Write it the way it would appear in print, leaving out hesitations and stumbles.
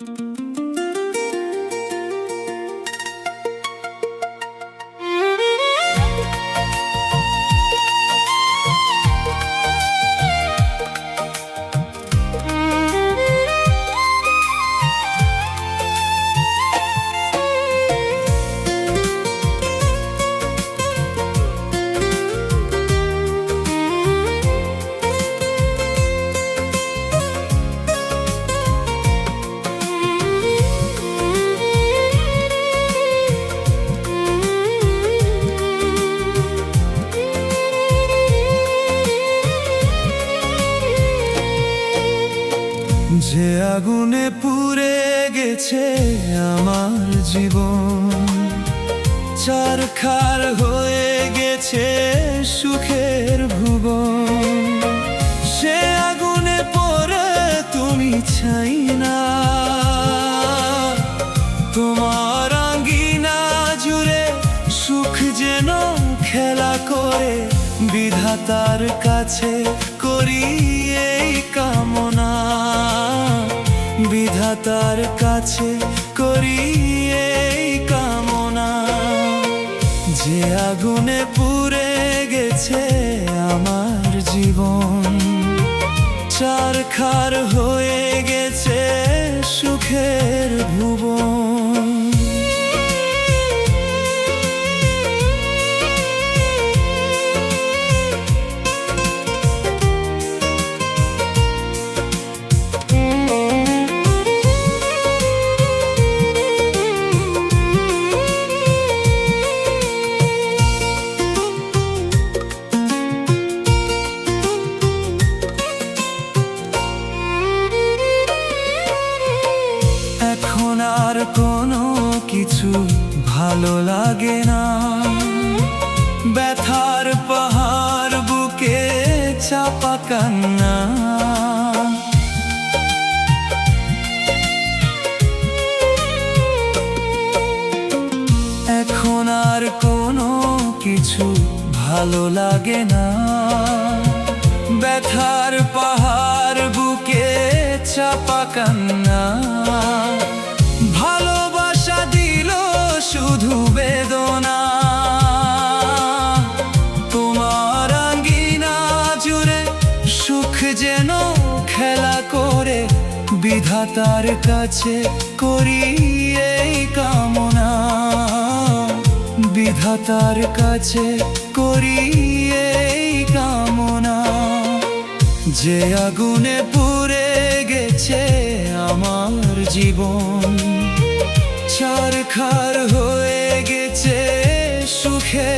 যে আগুনে পুড়ে গেছে আমার জীবন, চারখার হয়ে গেছে সুখের ভুবন। সে আগুনে পড়ে তুমি ছাই না, তোমার আঙ্গিনা জুড়ে সুখ যেন খেলা করে। বিধাতার কাছে করি এই কামনা, বিধাতার কাছে করি এই কামনা। যে আগুনে পুড়ে গেছে আমার জীবন, চারখার হয়ে গেছে সুখের ভুবন। এখন আর কোনো কিছু ভালো লাগে না, ব্যথার পাহাড় বুকে চাপা কান্না। এখন আর কোনো কিছু ভালো লাগে না, ব্যথার পাহাড় বুকে চাপা কান্না। ভালোবাসা দিল শুধু বেদনা, তোমার আঙ্গিনা জুড়ে সুখ যেন খেলা করে। বিধাতার কাছে করি এই কামনা, বিধাতার কাছে করি এই কামনা। যে আগুনে পুড়ে গেছে আমার জীবন, চারখার হয়ে গেছে সুখে